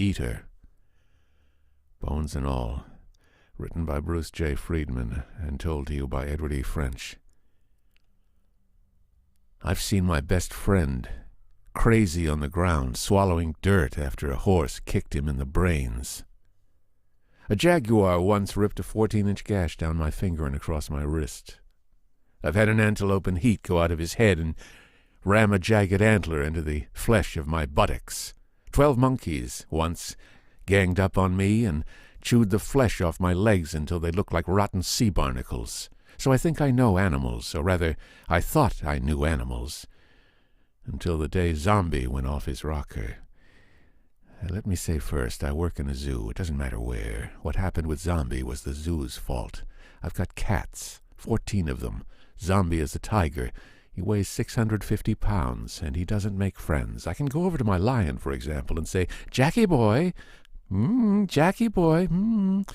Eater. Bones and all. Written by Bruce Jay Friedman and told to you by Edward E.French. I've seen my best friend crazy on the ground, swallowing dirt after a horse kicked him in the brains. A jaguar once ripped a 14-inch gash down my finger and across my wrist. I've had an antelope in heat go out of his head and ram a jagged antler into the flesh of my buttocks. 12 monkeys once ganged up on me and chewed the flesh off my legs until they looked like rotten sea barnacles. So I think I know animals, or rather, I thought I knew animals, until the day Zombie went off his rocker. Let me say first, I work in a zoo. It doesn't matter where. What happened with Zombie was the zoo's fault. I've got cats, 14 of them. Zombie is a tiger. He weighs 650 pounds, and he doesn't make friends. I can go over to my lion, for example, and say, "Jackie boy, Jackie boy, and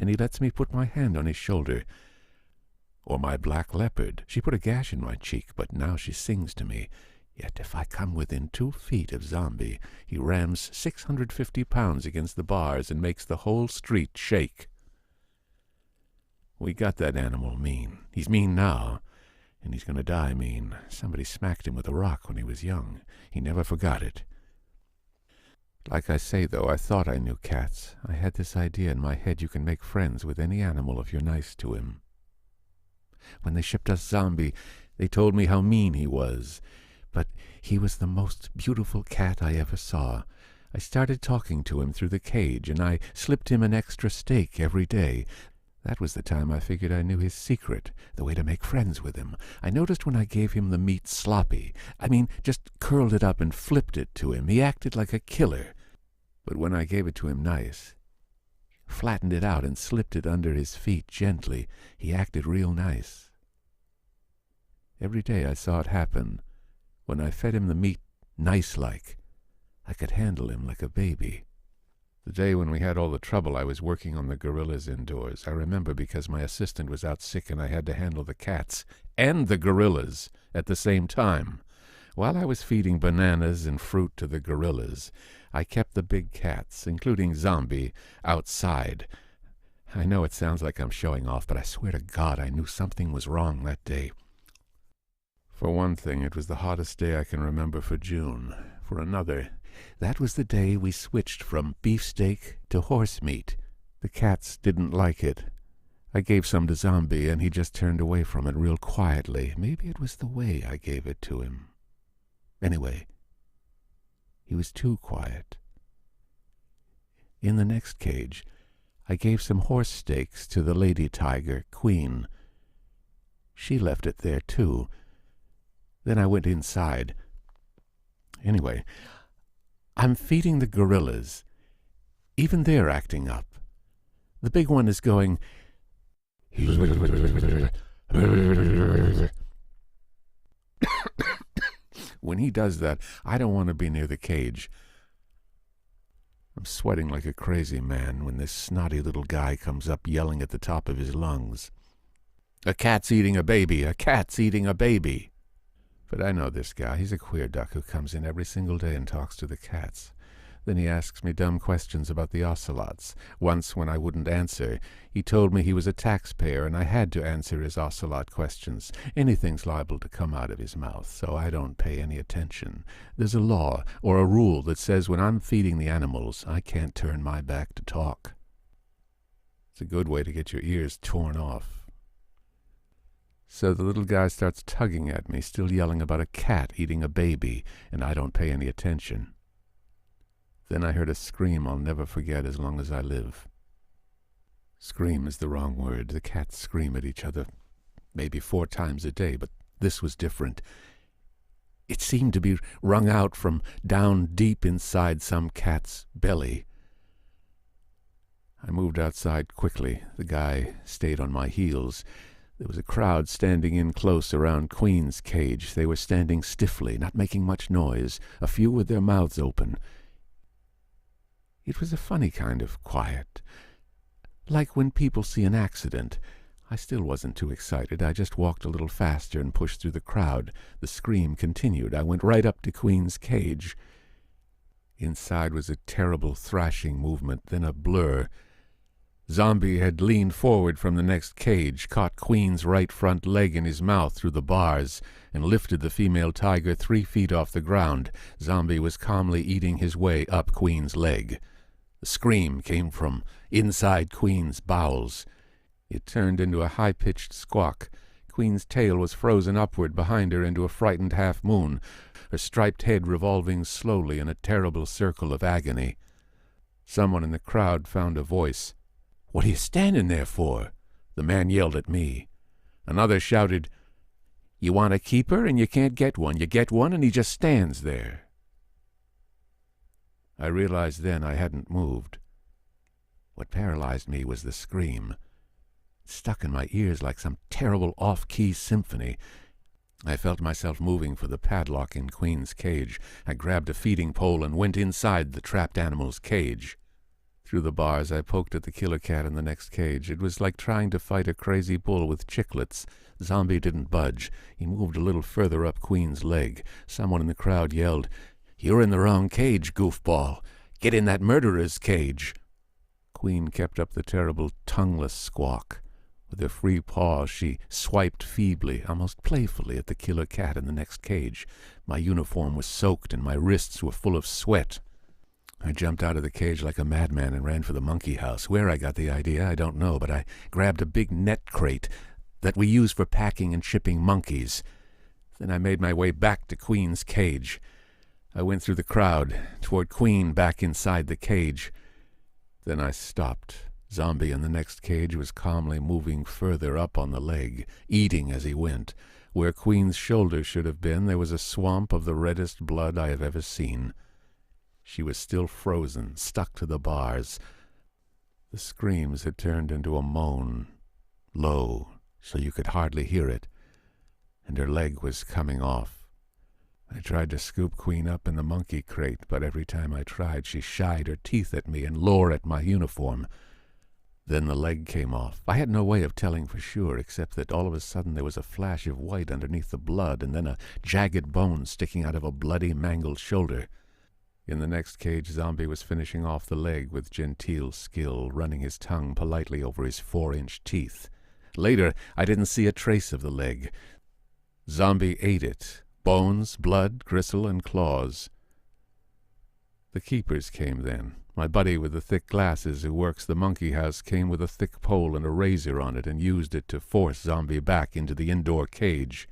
he lets me put my hand on his shoulder. Or my black leopard. She put a gash in my cheek, but now she sings to me. Yet if I come within 2 feet of Zombie, he rams 650 pounds against the bars and makes the whole street shake. We got that animal mean. He's mean now, and he's going to die mean. Somebody smacked him with a rock when he was young. He never forgot it. Like I say, though, I thought I knew cats. I had this idea in my head: you can make friends with any animal if you're nice to him. When they shipped us Zombie, they told me how mean he was. But he was the most beautiful cat I ever saw. I started talking to him through the cage, and I slipped him an extra steak every day. That was the time I figured I knew his secret, the way to make friends with him. I noticed when I gave him the meat sloppy, just curled it up and flipped it to him, he acted like a killer. But when I gave it to him nice, flattened it out and slipped it under his feet gently, he acted real nice. Every day I saw it happen. When I fed him the meat nice-like, I could handle him like a baby. The day when we had all the trouble, I was working on the gorillas indoors. I remember because my assistant was out sick and I had to handle the cats and the gorillas at the same time. While I was feeding bananas and fruit to the gorillas, I kept the big cats, including Zombie, outside. I know it sounds like I'm showing off, but I swear to God I knew something was wrong that day. For one thing, it was the hottest day I can remember for June. For another, that was the day we switched from beefsteak to horse meat. The cats didn't like it. I gave some to Zombie, and he just turned away from it real quietly. Maybe it was the way I gave it to him. Anyway, he was too quiet. In the next cage, I gave some horse steaks to the lady tiger, Queen. She left it there, too. Then I went inside. Anyway, I'm feeding the gorillas. Even they're acting up. The big one is going... When he does that, I don't want to be near the cage. I'm sweating like a crazy man when this snotty little guy comes up yelling at the top of his lungs. "A cat's eating a baby! A cat's eating a baby!" But I know this guy. He's a queer duck who comes in every single day and talks to the cats. Then he asks me dumb questions about the ocelots. Once, when I wouldn't answer, he told me he was a taxpayer and I had to answer his ocelot questions. Anything's liable to come out of his mouth, so I don't pay any attention. There's a law or a rule that says when I'm feeding the animals, I can't turn my back to talk. It's a good way to get your ears torn off. So the little guy starts tugging at me, still yelling about a cat eating a baby, and I don't pay any attention. Then I heard a scream I'll never forget as long as I live. Scream is the wrong word. The cats scream at each other maybe 4 times a day, but this was different. It seemed to be wrung out from down deep inside some cat's belly. I moved outside quickly. The guy stayed on my heels. There was a crowd standing in close around Queen's cage. They were standing stiffly, not making much noise, a few with their mouths open. It was a funny kind of quiet, like when people see an accident. I still wasn't too excited. I just walked a little faster and pushed through the crowd. The scream continued. I went right up to Queen's cage. Inside was a terrible thrashing movement, then a blur. Zombie had leaned forward from the next cage, caught Queen's right front leg in his mouth through the bars, and lifted the female tiger 3 feet off the ground. Zombie was calmly eating his way up Queen's leg. The scream came from inside Queen's bowels. It turned into a high-pitched squawk. Queen's tail was frozen upward behind her into a frightened half-moon, her striped head revolving slowly in a terrible circle of agony. Someone in the crowd found a voice. "What are you standing there for?" The man yelled at me. Another shouted, "You want a keeper and you can't get one. You get one and he just stands there." I realized then I hadn't moved. What paralyzed me was the scream. It stuck in my ears like some terrible off-key symphony. I felt myself moving for the padlock in Queen's cage. I grabbed a feeding pole and went inside the trapped animal's cage. Through the bars, I poked at the killer cat in the next cage. It was like trying to fight a crazy bull with chiclets. Zombie didn't budge. He moved a little further up Queen's leg. Someone in the crowd yelled, "You're in the wrong cage, goofball. Get in that murderer's cage." Queen kept up the terrible tongueless squawk. With her free paws, she swiped feebly, almost playfully, at the killer cat in the next cage. My uniform was soaked and my wrists were full of sweat. I jumped out of the cage like a madman and ran for the monkey house. Where I got the idea, I don't know, but I grabbed a big net crate that we use for packing and shipping monkeys. Then I made my way back to Queen's cage. I went through the crowd, toward Queen back inside the cage. Then I stopped. Zombie in the next cage was calmly moving further up on the leg, eating as he went. Where Queen's shoulder should have been, there was a swamp of the reddest blood I have ever seen. She was still frozen, stuck to the bars. The screams had turned into a moan, low, so you could hardly hear it, and her leg was coming off. I tried to scoop Queen up in the monkey crate, but every time I tried, she shied her teeth at me and lored at my uniform. Then the leg came off. I had no way of telling for sure, except that all of a sudden there was a flash of white underneath the blood, and then a jagged bone sticking out of a bloody, mangled shoulder. In the next cage, Zombie was finishing off the leg with genteel skill, running his tongue politely over his 4-inch teeth. Later, I didn't see a trace of the leg. Zombie ate it. Bones, blood, gristle, and claws. The keepers came then. My buddy with the thick glasses who works the monkey house came with a thick pole and a razor on it and used it to force Zombie back into the indoor cage.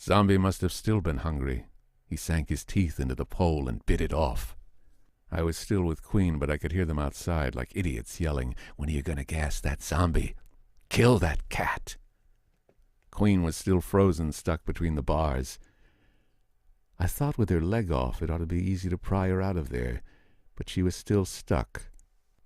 Zombie must have still been hungry. He sank his teeth into the pole and bit it off. I was still with Queen, but I could hear them outside like idiots yelling, "When are you going to gas that zombie? Kill that cat!" Queen was still frozen, stuck between the bars. I thought with her leg off it ought to be easy to pry her out of there, but she was still stuck.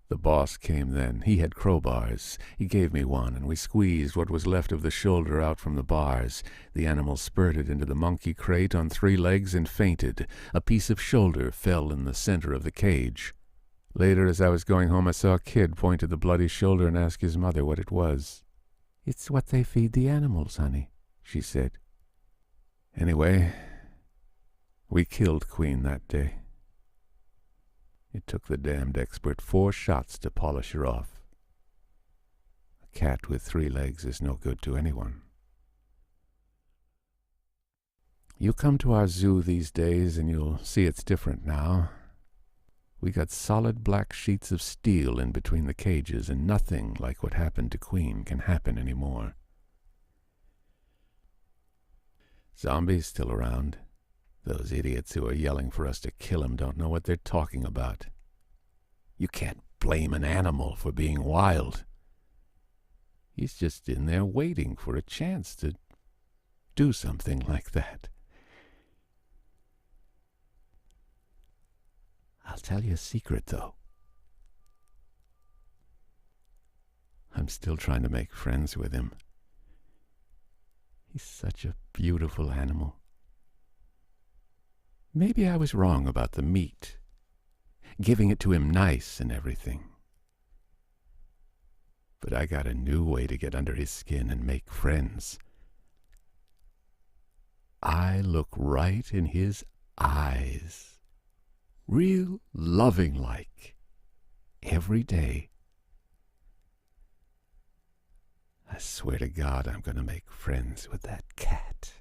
The boss came then. He had crowbars. He gave me one, and we squeezed what was left of the shoulder out from the bars. The animal spurted into the monkey crate on 3 legs and fainted. A piece of shoulder fell in the center of the cage. Later, as I was going home, I saw a kid point to the bloody shoulder and ask his mother what it was. "It's what they feed the animals, honey," she said. Anyway, we killed Queen that day. It took the damned expert 4 shots to polish her off. A cat with 3 legs is no good to anyone. You come to our zoo these days and you'll see it's different now. We got solid black sheets of steel in between the cages, and nothing like what happened to Queen can happen anymore. Zombie's still around. Those idiots who are yelling for us to kill him don't know what they're talking about. You can't blame an animal for being wild. He's just in there waiting for a chance to do something like that. I'll tell you a secret, though. I'm still trying to make friends with him. He's such a beautiful animal. Maybe I was wrong about the meat, giving it to him nice and everything. But I got a new way to get under his skin and make friends. I look right in his eyes. real loving-like, every day. I swear to God I'm going to make friends with that cat.